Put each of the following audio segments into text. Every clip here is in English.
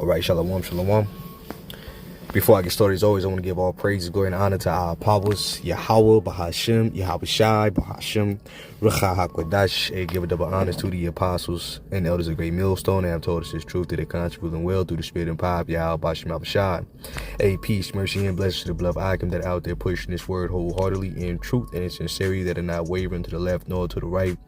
All right, shalom, shalom. Before I get started, as always, I want to give all praises, glory, and honor to our apostles, Yahweh, Bahashem, Yahweh Shai, Bahashem, Rucha HaKodash, and give a double honors to the apostles and elders of Great Millstone. They have told us this truth that they contributing well through the spirit and power of Yahweh, Bahashem, Yahweh Shai. A peace, mercy, and blessings to the beloved Akim that are out there pushing this word wholeheartedly in truth and in sincerity, that are not wavering to the left nor to the right,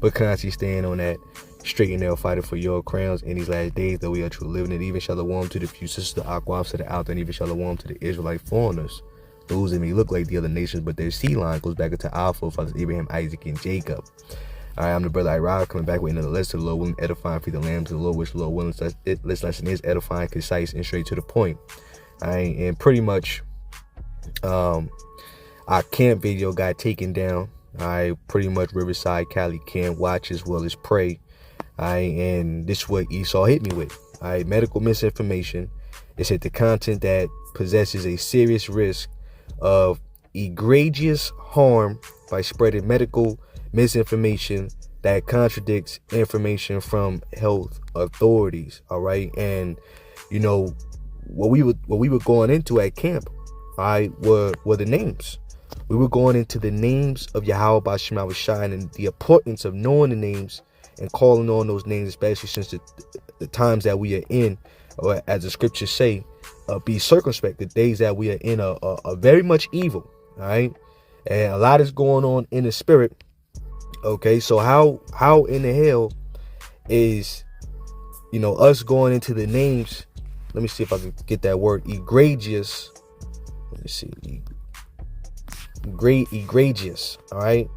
but constantly staying on that straight and narrow, fighting for your crowns in these last days that we are truly living it. Even shalom to the few sisters, the Aquas that are out there, and even shalom to the Israelite foreigners, those that may look like the other nations, but their seed line goes back into our forefathers Abraham, Isaac, and Jacob. All right, I'm the brother Iraq, coming back with another lesson. The Lord willing, edifying, feed the lambs of the Lord, which the Lord willing. This lesson is edifying, concise, and straight to the point. All right, and pretty much, our camp video got taken down. I pretty much Riverside, Cali can't watch as well as pray. And this is what Esau hit me with. Medical misinformation. It said the content that possesses a serious risk of egregious harm by spreading medical misinformation that contradicts information from health authorities. All right, and you know what we were going into at camp, were the names. We were going into the names of Yahweh Bahashem Yahweh Shai and the importance of knowing the names and calling on those names, especially since the times that we are in, or as the scriptures say, be circumspect. The days that we are in are very much evil. All right, and a lot is going on in the spirit. Okay, so how in the hell is us going into the names? Let me see if I can get that word egregious. Let me see. Egregious. All right.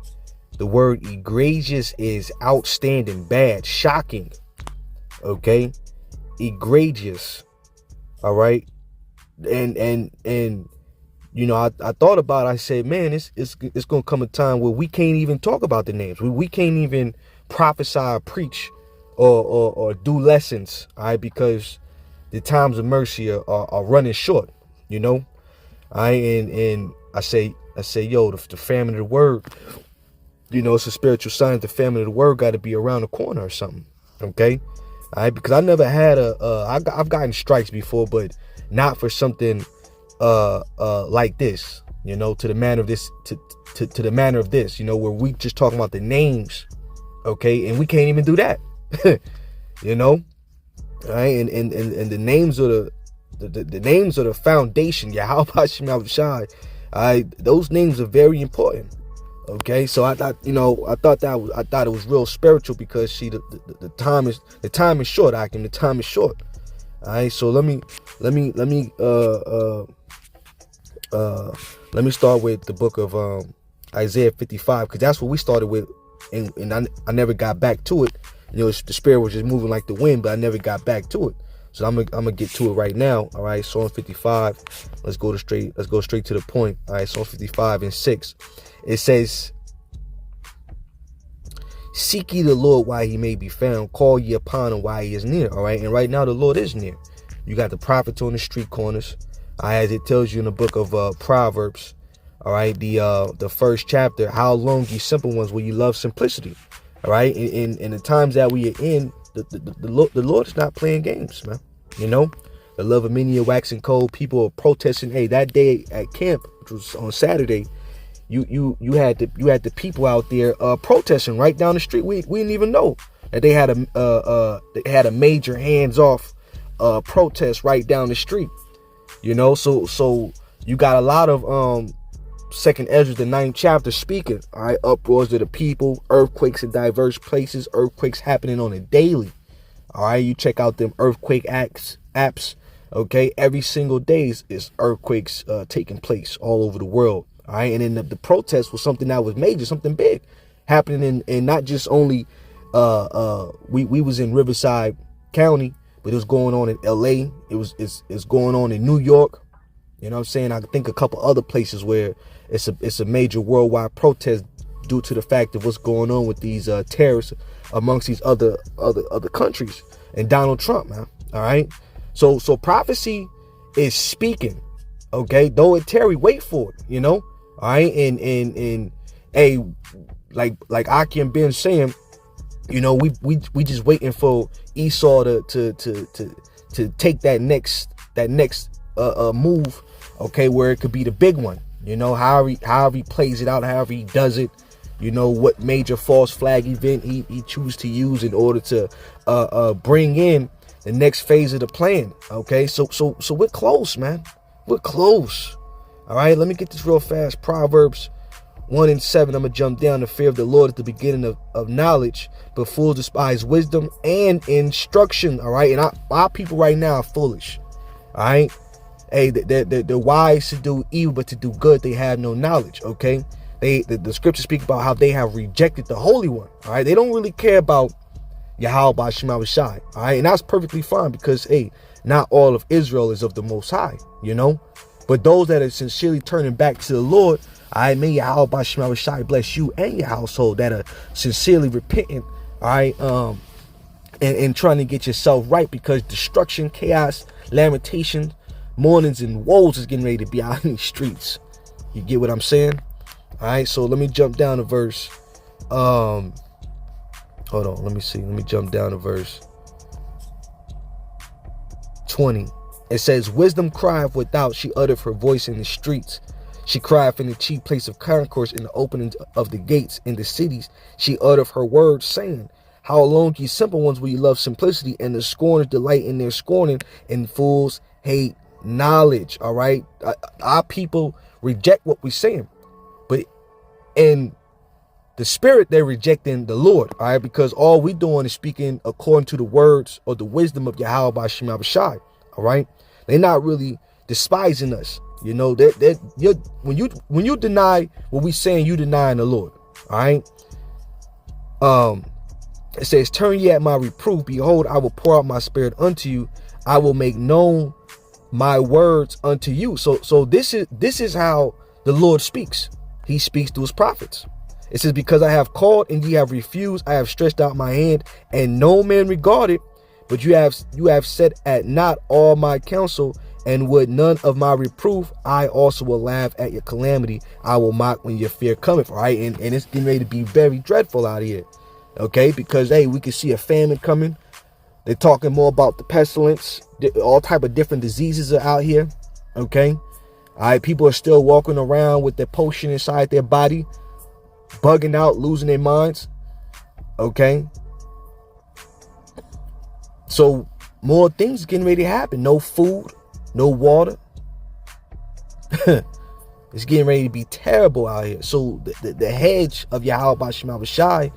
The word egregious is outstanding, bad, shocking. Okay, egregious. All right, and I thought about it. I said, man, it's gonna come a time where we can't even talk about the names. We can't even prophesy, or preach, or do lessons. All right, because the times of mercy are running short. And I say, yo, the famine of the word. It's a spiritual sign. The family of the word got to be around the corner or something. Okay, all right. Because I never had I've gotten strikes before, but not for something like this. To the manner of this, to the manner of this. Where we just talking about the names. Okay, and we can't even do that. All right, and the names of the names of the foundation. Yahweh Bahashem Yahweh Shai. All right, those names are very important. Okay, so I thought it was real spiritual because the time is short. The time is short. All right, so let me start with the book of Isaiah 55 because that's what we started with, and I never got back to it. The spirit was just moving like the wind, but I never got back to it. So I'm gonna get to it right now. All right, Psalm 55. Let's go straight to the point. All right, Psalm 55 and 6. It says, "Seek ye the Lord while he may be found. Call ye upon him while he is near." All right, and right now the Lord is near. You got the prophets on the street corners. As it tells you in the book of Proverbs. All right, the first chapter. How long, ye simple ones, will you love simplicity? All right, in the times that we are in. The Lord is not playing games, man. The love of many are waxing cold. People are protesting. Hey, that day at camp, which was on Saturday, you had the people out there protesting right down the street. We didn't even know that they had a major hands-off protest right down the street. So you got a lot of Second Ezra, the 9th chapter, speaking. All right, uproars of the people, earthquakes in diverse places, earthquakes happening on a daily. All right, you check out them earthquake apps. Okay, every single day is earthquakes taking place all over the world. All right, and then the protest was something that was major, something big happening in not just only we was in Riverside County, but it was going on in LA. It's going on in New York. You know what I'm saying? I think a couple other places where it's a major worldwide protest due to the fact of what's going on with these terrorists amongst these other countries and Donald Trump, man. All right. So prophecy is speaking. Okay. Though it tarry, wait for it, All right. And hey, like Akim been saying, we just waiting for Esau to take that next move, okay, where it could be the big one. You know, however he plays it out, however he does it, you know, what major false flag event he chooses to use in order to bring in the next phase of the plan. Okay, so we're close, man. We're close. All right, let me get this real fast. Proverbs 1:7. I'm gonna jump down. The fear of the Lord at the beginning of knowledge, but fools despise wisdom and instruction. All right, and our people right now are foolish. All right, hey, they're wise to do evil, but to do good they have no knowledge. Okay, the scriptures speak about how they have rejected the Holy One. All right, they don't really care about Yahweh Ba'Shem Yahushai. All right, and that's perfectly fine, because hey, not all of Israel is of the Most High. You know, but those that are sincerely turning back to the Lord, I may Yahweh Ba'Shem Yahushai bless you and your household that are sincerely repenting. All right, and trying to get yourself right, because destruction, chaos, lamentation, mournings, and woes is getting ready to be out in the streets. You get what I'm saying? All right, so let me jump down to verse. Hold on, let me see. Let me jump down to verse 20. It says, wisdom crieth without, she uttereth her voice in the streets. She crieth in the chief place of concourse, in the openings of the gates, in the cities. She uttereth her words, saying, how long, ye simple ones, will you love simplicity, and the scorners delight in their scorning, and fools hate knowledge. All right, our people reject what we're saying, but in the spirit they're rejecting the Lord. All right, because all we doing is speaking according to the words or the wisdom of Yahweh Ba'Shem Yahushai. All right, they're not really despising us. You know, when you deny what we saying, you denying the Lord. All right. It says, turn ye at my reproof. Behold, I will pour out my spirit unto you. I will make known my words unto you. So this is how the Lord speaks. He speaks to his prophets. It says, because I have called and ye have refused, I have stretched out my hand and no man regarded, but you have set at naught all my counsel, and would none of my reproof. I also will laugh at your calamity. I will mock when your fear cometh. All right, and it's getting ready to be very dreadful out here. Okay, because hey, we can see a famine coming. They're talking more about the pestilence. All type of different diseases are out here. Okay, all right, people are still walking around with their potion inside their body, bugging out, losing their minds. Okay, so more things getting ready to happen. No food, no water. It's getting ready to be terrible out here. So the hedge of Yahweh Ba'Shem Yahushai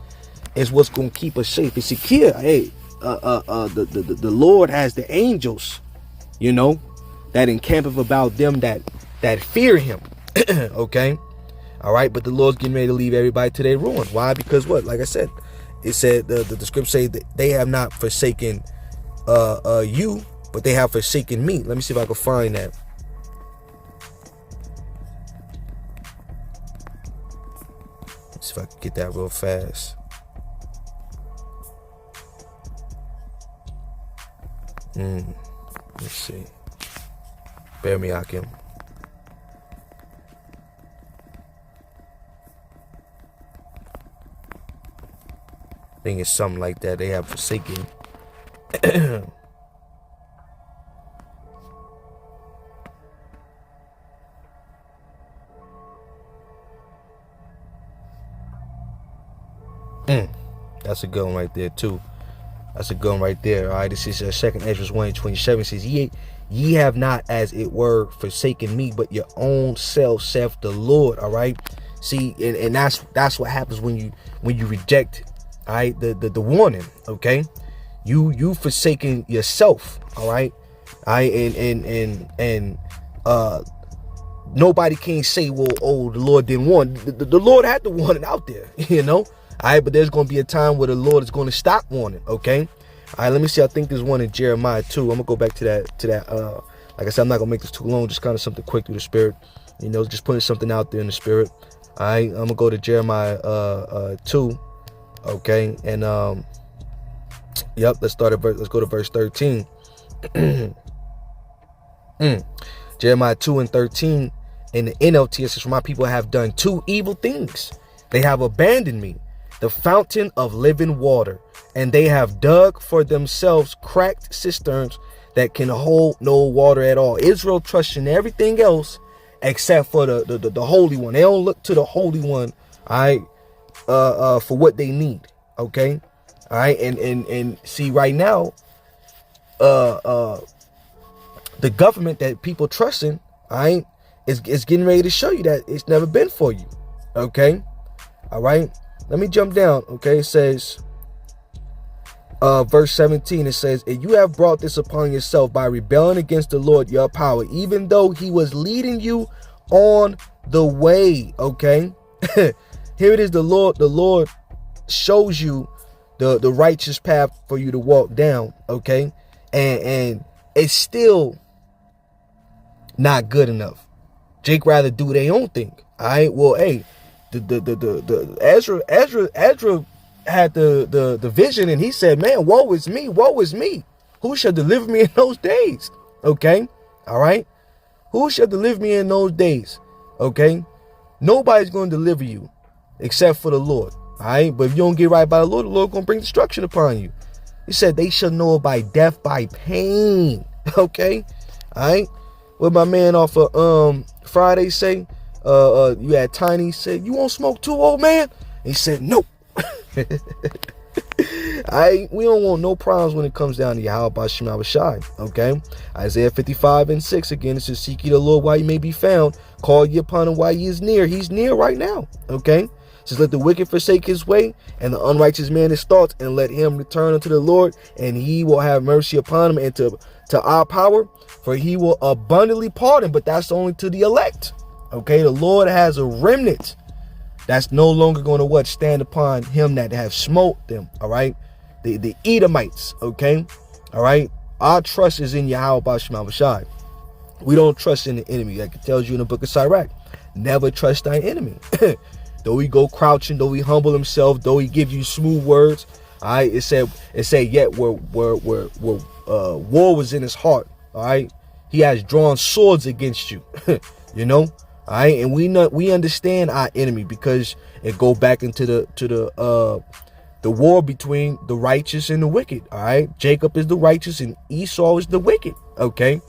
is what's going to keep us safe. It's secure. Hey, the Lord has the angels, you know, that encampeth about them that fear him. Okay, all right, but the Lord's getting ready to leave everybody to their ruin. Why? Because what? Like I said, it said the scripture say that they have not forsaken you, but they have forsaken me. Let me see if I can find that. Let's see if I can get that real fast. Let's see. Bear me, Akim. I think it's something like that. They have forsaken. That's a good one right there too. That's a good one right there. All right, this is 2nd Ezra 1:27. Says, ye have not as it were forsaken me, but your own self saith the Lord. All right, see, and that's what happens when you reject, all right, the warning. Okay, you forsaken yourself. All right, and nobody can say, well, oh, the Lord didn't warn. The Lord had to warn it out there, you know. All right, but there's going to be a time where the Lord is going to stop warning. Okay, all right. Let me see. I think there's one in Jeremiah 2. I'm gonna go back to that. Like I said, I'm not gonna make this too long. Just kind of something quick through the spirit. You know, just putting something out there in the spirit. All right, I'm gonna go to Jeremiah 2. Okay, and yep. Let's go to verse 13. Jeremiah 2:13 in the NLT, it says, "For my people have done two evil things. They have abandoned me, the fountain of living water, and they have dug for themselves cracked cisterns. that can hold no water at all. Israel trusts in everything else except for the Holy One. They don't look to the Holy One, all right, for what they need, okay? All right, and see right now, the government that people trust in, all right, is getting ready to show you that it's never been for you, okay? All right, let me jump down, okay? It says, verse 17, it says, and you have brought this upon yourself by rebelling against the Lord your power, even though he was leading you on the way, okay? Here it is, the Lord shows you the righteous path for you to walk down, okay? And it's still not good enough. Jake rather do their own thing, all right? Well, hey, the Ezra had the vision, and he said, man, woe is me, who shall deliver me in those days? Okay, all right, who shall deliver me in those days? Okay, nobody's going to deliver you except for the Lord, all right? But if you don't get right by the Lord going to bring destruction upon you. He said they shall know by death by pain. Okay, all right. What my man off of Friday say, you had Tiny said, you won't smoke too, old man? He said, nope. We don't want no problems when it comes down to Yahweh Bashim Abishai, okay? Isaiah 55:6 again, it says, seek ye the Lord while ye may be found, call ye upon him while he is near. He's near right now, okay? It says, let the wicked forsake his way, and the unrighteous man his thoughts, and let him return unto the Lord, and he will have mercy upon him, and to our power, for he will abundantly pardon. But that's only to the elect, okay? The Lord has a remnant that's no longer going to stand upon him that have smote them, all right? The Edomites, okay? All right? Our trust is in Yahweh Bashim Abishai. We don't trust in the enemy. Like it tells you in the book of Sirach, never trust thy enemy. Though he go crouching, though he humble himself, though he give you smooth words, all right? It said yet where war was in his heart, all right? He has drawn swords against you, you know? All right, and we understand our enemy because it go back into the war between the righteous and the wicked. All right, Jacob is the righteous and Esau is the wicked. Okay,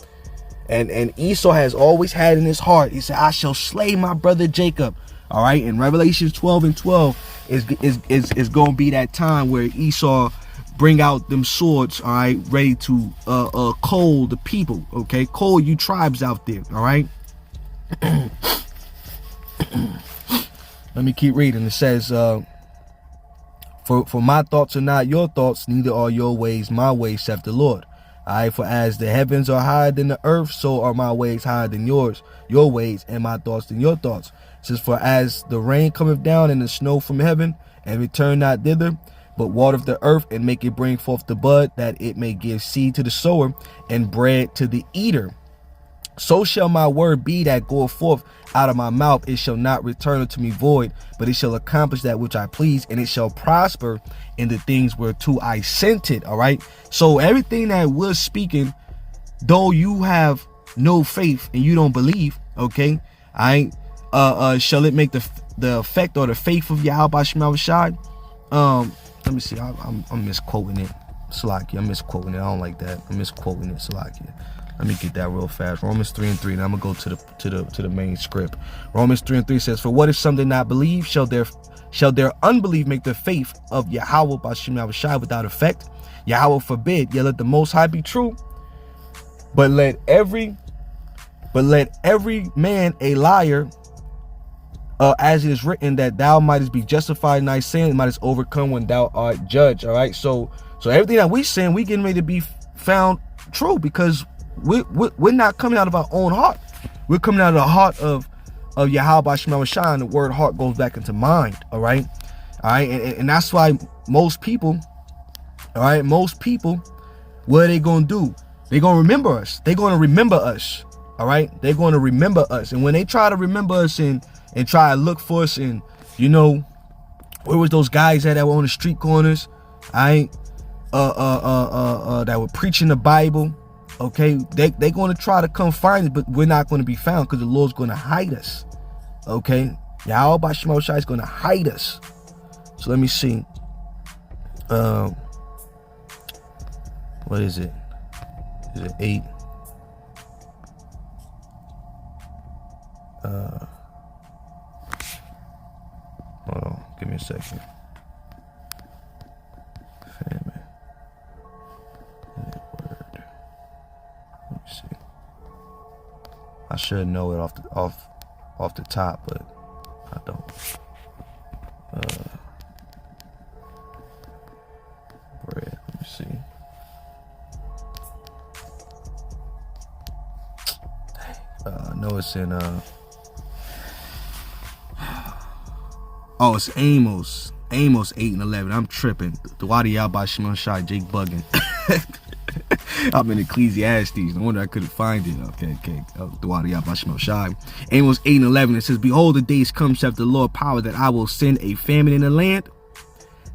and Esau has always had in his heart, he said, I shall slay my brother Jacob. All right, and Revelation 12:12 is going to be that time where Esau bring out them swords, all right, ready to cull the people. Okay, cull you tribes out there. All right. Let me keep reading. It says, for my thoughts are not your thoughts, neither are your ways my ways, saith the Lord. All right, for as the heavens are higher than the earth, so are my ways higher than yours, your ways, and my thoughts than your thoughts. It says, for as the rain cometh down and the snow from heaven, and return not thither, but watereth the earth, and make it bring forth the bud, that it may give seed to the sower, and bread to the eater, so shall my word be that goeth forth out of my mouth. It shall not return unto me void, but it shall accomplish that which I please, and it shall prosper in the things whereto I sent it. All right, so everything that we're speaking, though you have no faith and you don't believe, okay, shall it make the effect or the faith of Yahweh Bashim Abishai? Let me see, I'm misquoting it. Salakia, I'm misquoting it. I don't like that. I'm misquoting it. Salakia. Let me get that real fast. Romans 3:3, and I'm gonna go to the main script. Romans 3:3 says, for what if some did not believe? Shall their unbelief make the faith of Yahweh Bashim Abishai without effect? Yahweh forbid. Yet let the Most High be true, but let every man a liar, as it is written, that thou mightest be justified in thy sin, and mightest overcome when thou art judged. All right, so everything that we sin, we getting ready to be found true, because we're not coming out of our own heart. We're coming out of the heart of Yahweh Bashim Abishai, and the word heart goes back into mind. All right, and that's why most people, what are they gonna do? They're gonna remember us. They're gonna remember us. All right, they're gonna remember us. And when they try to remember us and try to look for us, and you know, where was those guys that were on the street corners? That were preaching the Bible. Okay, they're going to try to come find us, but we're not going to be found, because the Lord's going to hide us. Okay, Yahweh Bashim Abishai is going to hide us. So let me see. What is it? Is it 8? Hold on, give me a second. Famine. Word. Let me see. I should know it off the top, but I don't. Bread. Let me see. I know it's in oh, it's Amos 8 and 11. I'm tripping. Dawadi Yabba Shimon Shai, Jake bugging. I'm in Ecclesiastes. No wonder I couldn't find it. Okay. Dawadi Yabba Shimon Shai. Amos 8 and 11. It says, behold, the days come, saith the Lord power, that I will send a famine in the land,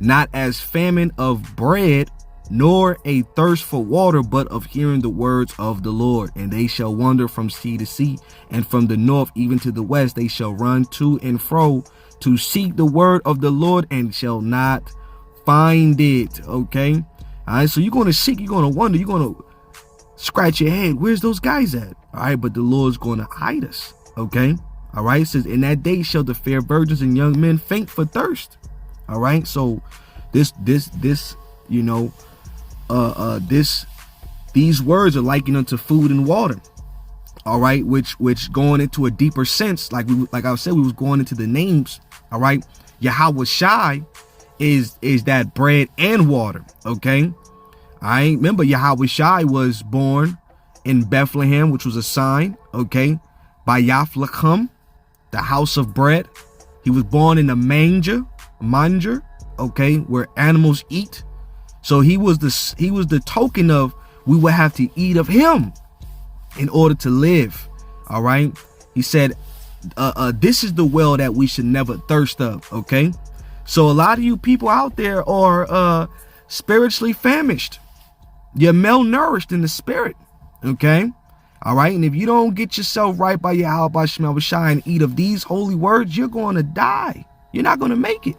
not as famine of bread, nor a thirst for water, but of hearing the words of the Lord. And they shall wander from sea to sea, and from the north even to the west. They shall run to and fro to seek the word of the Lord, and shall not find it. Okay. All right. So you're going to seek, you're going to wonder, you're going to scratch your head. Where's those guys at? All right. But the Lord's going to hide us. Okay. All right. It says, in that day shall the fair virgins and young men faint for thirst. All right. So this, you know, these words are likened unto food and water. All right. Which going into a deeper sense, like I said, we was going into the names. All right. Yahweh Shai is that bread and water. Okay. All right. Remember, Yahweh Shai was born in Bethlehem, which was a sign. Okay. By Yaflechem, the house of bread. He was born in a manger. Okay. Where animals eat. So he was the token of we would have to eat of him in order to live. All right. He said, this is the well that we should never thirst of. Okay. So a lot of you people out there are spiritually famished. You're malnourished in the spirit. Okay. All right. And if you don't get yourself right by Yahweh Shema Shai and eat of these holy words, you're going to die. You're not going to make it.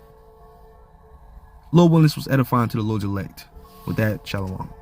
Lord willing, this was edifying to the Lord's elect. With that, shalom.